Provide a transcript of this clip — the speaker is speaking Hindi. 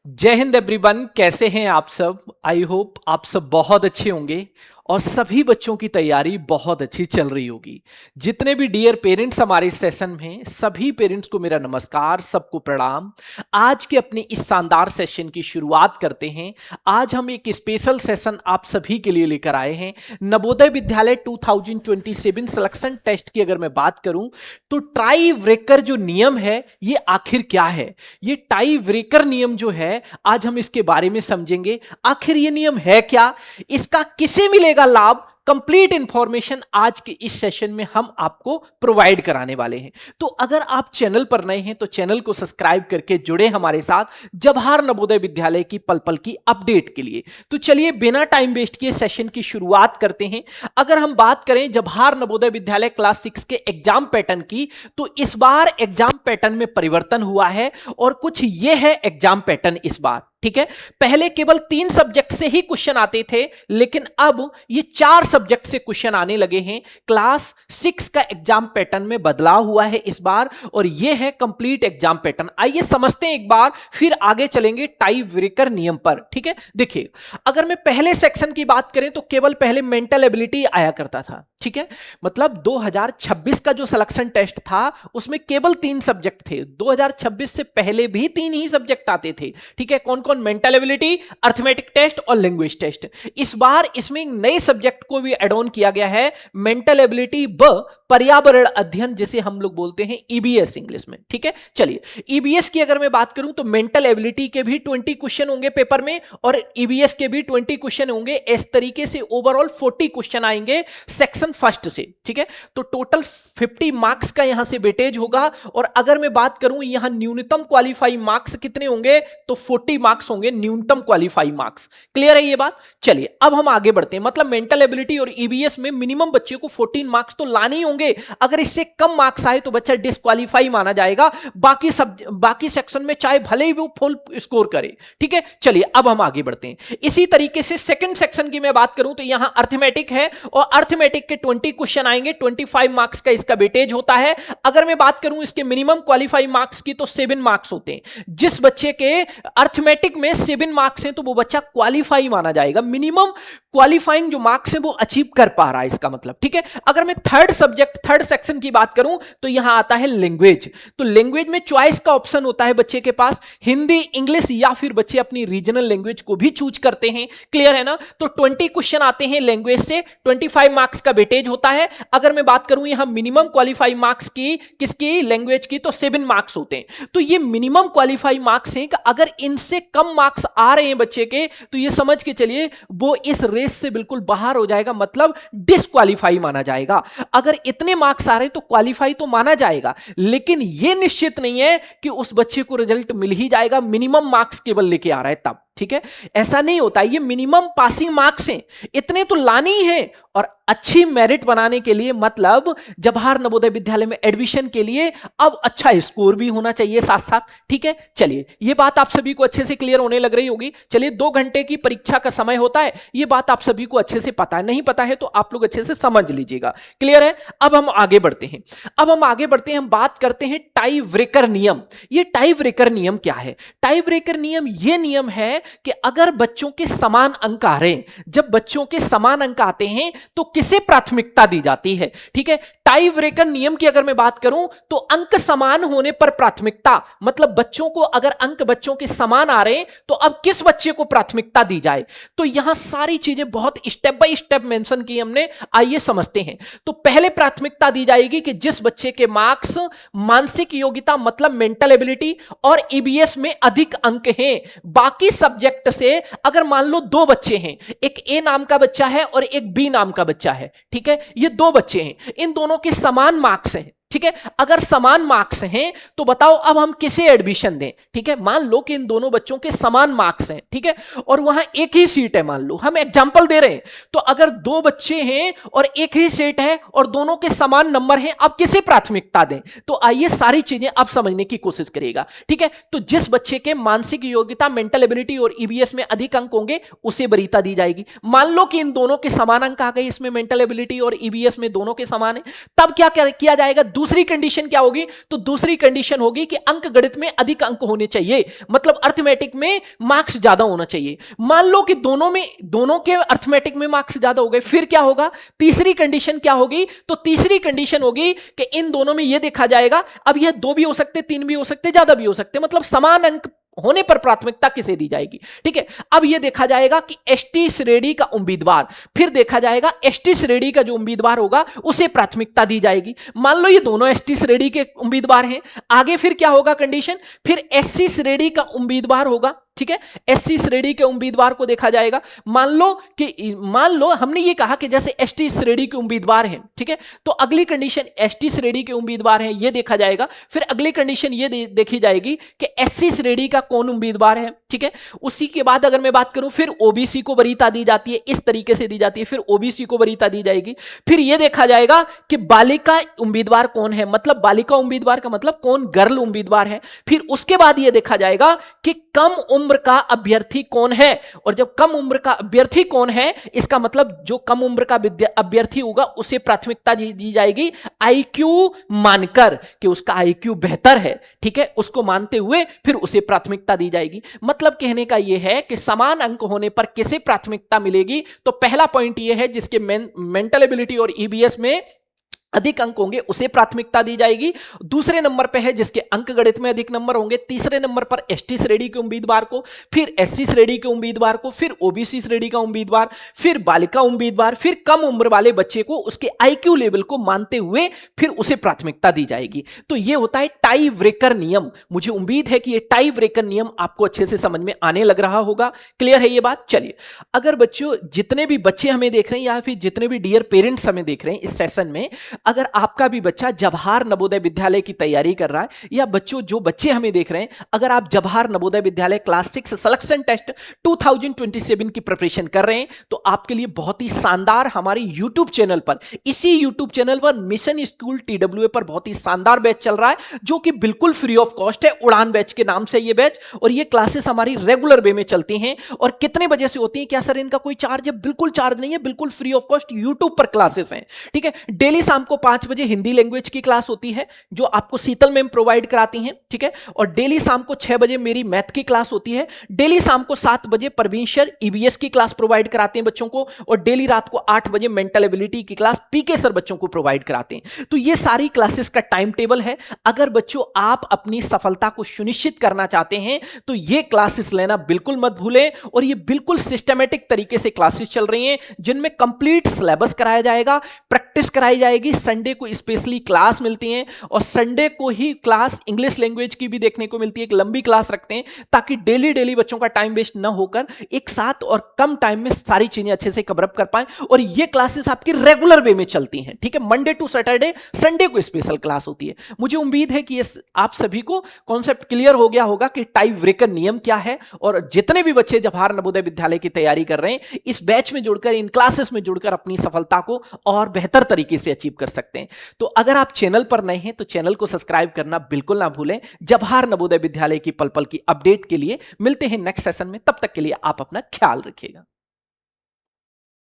जय हिंद एवरीवन। कैसे हैं आप सब? आई होप आप सब बहुत अच्छे होंगे और सभी बच्चों की तैयारी बहुत अच्छी चल रही होगी। जितने भी डियर पेरेंट्स हमारे इस सेशन में हैं, सभी पेरेंट्स को मेरा नमस्कार, सबको प्रणाम। आज के अपने इस शानदार सेशन की शुरुआत करते हैं। आज हम एक स्पेशल सेशन आप सभी के लिए लेकर आए हैं। नवोदय विद्यालय 2027 सिलेक्शन टेस्ट की अगर मैं बात करूं तो टाई ब्रेकर जो नियम है ये आखिर क्या है। ये टाई ब्रेकर नियम जो है आज हम इसके बारे में समझेंगे। आखिर ये नियम है क्या, इसका किसे मिलेगा लाभ, कंप्लीट इंफॉर्मेशन आज के इस सेशन में हम आपको प्रोवाइड कराने वाले हैं। तो अगर आप चैनल पर नए हैं तो चैनल को सब्सक्राइब करके जुड़े हमारे साथ जवाहर नवोदय विद्यालय की पल पल की अपडेट के लिए। तो चलिए बिना टाइम वेस्ट किए सेशन की शुरुआत करते हैं। अगर हम बात करें जवाहर नवोदय विद्यालय क्लास 6 के एग्जाम पैटर्न की, तो इस बार एग्जाम पैटर्न में परिवर्तन हुआ है और कुछ ये है एग्जाम पैटर्न इस बार। ठीक है, पहले केवल 3 सब्जेक्ट से ही क्वेश्चन आते थे, लेकिन अब ये 4 सब्जेक्ट से क्वेश्चन आने लगे हैं। क्लास 6 का एग्जाम पैटर्न में बदलाव हुआ है इस बार और ये है कंप्लीट एग्जाम पैटर्न। आइए समझते हैं एक बार, फिर आगे चलेंगे टाई ब्रेकर नियम पर। ठीक है, देखिए अगर मैं पहले सेक्शन की बात करें तो केवल पहले मेंटल एबिलिटी आया करता था। ठीक है, मतलब 2026 का जो सिलेक्शन टेस्ट था उसमें केवल 3 सब्जेक्ट थे। 2026 से पहले भी 3 ही सब्जेक्ट आते थे। ठीक है, कौन कौन? मेंटल एबिलिटी, अर्थमेटिक टेस्ट और लैंग्वेज टेस्ट। इस बार इसमें नए सब्जेक्ट को भी एड ऑन किया गया है, मेंटल एबिलिटी व पर्यावरण अध्ययन, जिसे हम लोग बोलते हैं ईबीएस इंग्लिश में। ठीक है, चलिए ईबीएस की अगर मैं बात करूं तो मेंटल एबिलिटी के भी 20 क्वेश्चन होंगे पेपर में और ईबीएस के भी 20 क्वेश्चन होंगे। इस तरीके से ओवरऑल 40 क्वेश्चन आएंगे सेक्शन फर्स्ट से। ठीक है, तो टोटल 50 मार्क्स का यहां से वेटेज होगा। और अगर मैं बात करूं यहां न्यूनतम क्वालिफाई मार्क्स कितने होंगे, तो 40 मार्क्स होंगे न्यूनतम क्वालिफाई मार्क्स। क्लियर है ये बात? चलिए अब हम आगे बढ़ते हैं। मतलब मेंटल एबिलिटी और ईबीएस में मिनिमम बच्चे को 14 मार्क्स तो लाने ही होंगे। अगर इससे कम मार्क्स आए तो बच्चा डिस्क्वालीफाई माना जाएगा, बाकी सेक्शन में चाहे भले ही वो फुल स्कोर करे। ठीक है, चलिए अब हम आगे बढ़ते हैं। इसी तरीके से सेकंड सेक्शन की मैं बात करूं तो यहां अर्थमेटिक है और अर्थमेटिक के 20 क्वेश्चन आएंगे। 25 मार्क्स का इसका वेटेज होता है। अगर मैं बात करूं इसके मिनिमम क्वालिफाई मार्क्स की तो 7 मार्क्स होते हैं। जिस बच्चे के अर्थमेटिक में 7 मार्क्स हैं तो वो बच्चा क्वालिफाई माना जाएगा। मिनिमम क्वालिफाइंग जो मार्क्स हैं वो अचीव कर पा रहा है इसका मतलब। ठीक है, अगर मैं थर्ड सेक्शन की बात करूं तो यहां आता है लैंग्वेज। तो लैंग्वेज में चॉइस का ऑप्शन होता है बच्चे के पास, हिंदी, इंग्लिश या फिर बच्चे अपनी रीजनल लैंग्वेज को भी चूज करते हैं। क्लियर है ना? तो 20 क्वेश्चन आते हैं लैंग्वेज से, 25 मार्क्स का वेटेज होता है। अगर मैं बात करूं यहां मिनिमम क्वालिफाई मार्क्स की, किसकी? लैंग्वेज की, तो 7 मार्क्स होते हैं। तो ये मिनिमम क्वालिफाई मार्क्स हैं कि अगर इनसे कम मार्क्स आ रहे हैं बच्चे के तो ये समझ के चलिए वो इस रेस से बिल्कुल बाहर हो जाएगा, मतलब डिस्क्वालीफाई माना जाएगा। अगर इतने मार्क्स आ रहे हैं तो क्वालिफाई तो माना जाएगा, लेकिन यह निश्चित नहीं है कि उस बच्चे को रिजल्ट मिल ही जाएगा। मिनिमम मार्क्स केवल लेके आ रहा है तब। ठीक है, ऐसा नहीं होता, ये मिनिमम पासिंग मार्क्स हैं, इतने तो लाने ही हैं। और अच्छी मेरिट बनाने के लिए, मतलब जवाहर नवोदय विद्यालय में एडमिशन के लिए अब अच्छा स्कोर भी होना चाहिए साथ साथ। ठीक है, चलिए ये बात आप सभी को अच्छे से क्लियर होने लग रही होगी। चलिए 2 घंटे की परीक्षा का समय होता है, ये बात आप सभी को अच्छे से पता है। नहीं पता है तो आप लोग अच्छे से समझ लीजिएगा। क्लियर है? अब हम आगे बढ़ते हैं। हम बात करते हैं टाई ब्रेकर नियम। ये टाई ब्रेकर नियम क्या है? टाई ब्रेकर नियम ये नियम है कि अगर बच्चों के समान अंक आ रहे हैं, जब बच्चों के समान अंक आते हैं तो किसे प्राथमिकता दी जाती है? ठीक है, टाई ब्रेकर नियम की अगर मैं बात करूं तो अंक समान होने पर प्राथमिकता, मतलब बच्चों को अगर अंक बच्चों के समान आ रहे हैं तो अब किस बच्चे को प्राथमिकता दी जाए। तो यहां सारी चीजें बहुत स्टेप बाय स्टेप मेंशन की हमने, आइए समझते हैं। तो पहले प्राथमिकता दी जाएगी कि जिस बच्चे के मार्क्स मानसिक योग्यता मतलब मेंटल एबिलिटी और ईबीएस में अधिक अंक हैं। बाकी सब्जेक्ट से अगर मान लो 2 बच्चे हैं, एक ए नाम का बच्चा है और एक बी नाम का बच्चा है। ठीक है, ये 2 बच्चे हैं, इन दोनों के समान मार्क्स हैं। ठीक है, अगर समान मार्क्स हैं तो बताओ अब हम किसे एडमिशन दें। ठीक है, मान लो कि इन दोनों बच्चों के समान मार्क्स हैं, ठीक है, और वहां एक ही सीट है, मान लो हम एग्जांपल दे रहे हैं। तो अगर 2 बच्चे हैं और एक ही सीट है और दोनों के समान नंबर हैं, अब किसे प्राथमिकता दें? तो आइए सारी चीजें अब समझने की कोशिश करिएगा। ठीक है, तो जिस बच्चे के मानसिक योग्यता, मेंटल एबिलिटी और ईबीएस में अधिक अंक होंगे उसे वरीयता दी जाएगी। मान लो कि इन दोनों के समान अंक आ गए, इसमें मेंटल एबिलिटी और ईबीएस में दोनों के समान है, तब क्या किया जाएगा? दूसरी कंडीशन क्या होगी? तो दूसरी कंडीशन होगी कि अंक गणित में अधिक अंक होने चाहिए, मतलब अर्थमेटिक में मार्क्स ज्यादा होना चाहिए। मान लो कि दोनों के अर्थमेटिक में मार्क्स ज्यादा हो गए, फिर क्या होगा? तीसरी कंडीशन क्या होगी? तो तीसरी कंडीशन होगी कि इन दोनों में यह देखा जाएगा, अब यह 2 भी हो सकते, 3 भी हो सकते, ज्यादा भी हो सकते, मतलब समान अंक होने पर प्राथमिकता किसे दी जाएगी। ठीक है, अब यह देखा जाएगा कि एसटी श्रेणी का उम्मीदवार, फिर देखा जाएगा एसटी श्रेणी का जो उम्मीदवार होगा उसे प्राथमिकता दी जाएगी। मान लो ये दोनों एसटी श्रेणी के उम्मीदवार हैं, आगे फिर क्या होगा कंडीशन? फिर एससी श्रेणी का उम्मीदवार होगा। ठीक है, एससी श्रेणी के उम्मीदवार को देखा जाएगा। मान लो हमने ये कहा कि जैसे एसटी श्रेणी के उम्मीदवार हैं, ठीक है, तो अगली कंडीशन एसटी श्रेणी के उम्मीदवार हैं, ये देखा जाएगा। फिर अगली कंडीशन ये देखी जाएगी कि एससी श्रेणी का कौन उम्मीदवार है। ठीक है, उसी के बाद अगर मैं बात करूं, फिर ओबीसी को वरीयता दी जाती है, इस तरीके से दी जाती है, फिर ओबीसी को वरीयता दी जाएगी। फिर यह देखा जाएगा कि बालिका उम्मीदवार कौन है, मतलब बालिका उम्मीदवार का मतलब कौन गर्ल उम्मीदवार है। फिर उसके बाद यह देखा जाएगा कि कम उम्र का अभ्यर्थी कौन है, और जब कम उम्र का अभ्यर्थी कौन है, इसका मतलब जो कम उम्र का अभ्यर्थी होगा उसे प्राथमिकता दी जाएगी आईक्यू मानकर कि उसका आईक्यू बेहतर है। ठीक है, उसको मानते हुए फिर उसे प्राथमिकता दी जाएगी। मतलब कहने का यह है कि समान अंक होने पर किसे प्राथमिकता मिलेगी? तो पहला पॉइंट यह है जिसके मेंटल एबिलिटी और ईबीएस में अधिक अंक होंगे उसे प्राथमिकता दी जाएगी। दूसरे नंबर पे है जिसके अंक गणित में अधिक नंबर होंगे। तीसरे नंबर पर एसटी श्रेणी के उम्मीदवार को, फिर एससी श्रेणी के उम्मीदवार को, फिर ओबीसी श्रेणी का उम्मीदवार, फिर बालिका उम्मीदवार, फिर कम उम्र वाले बच्चे को उसके आईक्यू लेवल को मानते हुए फिर उसे प्राथमिकता दी जाएगी। तो यह होता है टाई ब्रेकर नियम। मुझे उम्मीद है कि यह टाई ब्रेकर नियम आपको अच्छे से समझ में आने लग रहा होगा। क्लियर है ये बात? चलिए, अगर बच्चों जितने भी बच्चे हमें देख रहे हैं या फिर जितने भी डियर पेरेंट्स हमें देख रहे हैं इस सेशन में, अगर आपका भी बच्चा जवाहर नवोदय विद्यालय की तैयारी कर रहा है, या जो बच्चे हमें देख रहे हैं, अगर आप Jawahar Navodaya Vidyalaya class 6 selection test 2027 की प्रिपरेशन कर रहे हैं, तो आपके लिए बहुत ही शानदार हमारे YouTube चैनल पर, इसी YouTube चैनल पर मिशन स्कूल TWA पर बहुत ही शानदार बैच चल रहा है, जो कि बिल्कुल फ्री ऑफ कॉस्ट है। उड़ान बैच के नाम से ये बैच, और ये क्लासेस हमारी रेगुलर वे में चलती हैं। और कितने बजे से होती है? क्या सर इनका कोई चार्ज है? बिल्कुल चार्ज नहीं है, बिल्कुल फ्री ऑफ कॉस्ट YouTube पर क्लासेस हैं। ठीक है, डेली शाम को 5 बजे हिंदी लैंग्वेज की क्लास होती है जो आपको शीतल मैम प्रोवाइड कराती हैं। ठीक है, और डेली शाम को 6 बजे मेरी मैथ की क्लास होती है। डेली शाम को 7 बजे परवीन सर ईवीएस की क्लास प्रोवाइड कराते हैं बच्चों को, और डेली रात को 8 बजे मेंटल एबिलिटी की क्लास पीके सर बच्चों को प्रोवाइड कराते हैं। तो ये सारी क्लासेस का टाइम टेबल है। अगर बच्चों आप अपनी सफलता को सुनिश्चित करना चाहते हैं तो ये क्लासेस लेना बिल्कुल मत भूलें। और ये बिल्कुल सिस्टमेटिक तरीके से क्लासेस चल रही हैं जिनमें कंप्लीट सिलेबस कराया जाएगा, प्रैक्टिस कराई जाएगी, संडे को स्पेशली क्लास मिलती हैं, और संडे को ही क्लास इंग्लिश लैंग्वेज की भी देखने को मिलती है। एक लंबी क्लास रखते हैं ताकि डेली बच्चों का टाइम वेस्ट ना होकर एक साथ और कम टाइम में सारी चीजें अच्छे से कवर अप कर पाएं। और ये क्लासेस आपकी रेगुलर वे में चलती हैं। ठीक है, मंडे टू सैटरडे, संडे को स्पेशल क्लास होती है। मुझे उम्मीद है कि ये आप सभी को कॉन्सेप्ट क्लियर हो गया होगा कि टाई ब्रेकर नियम क्या है। और जितने भी बच्चे जवाहर नवोदय विद्यालय की तैयारी कर रहे हैं, इस बैच में जुड़कर, इन क्लासेस में जुड़कर अपनी सफलता को और बेहतर तरीके से अचीव कर सकते हैं। तो अगर आप चैनल पर नए हैं तो चैनल को सब्सक्राइब करना बिल्कुल ना भूलें। जवाहर नवोदय विद्यालय की पल पल की अपडेट के लिए मिलते हैं नेक्स्ट सेशन में। तब तक के लिए आप अपना ख्याल रखिएगा।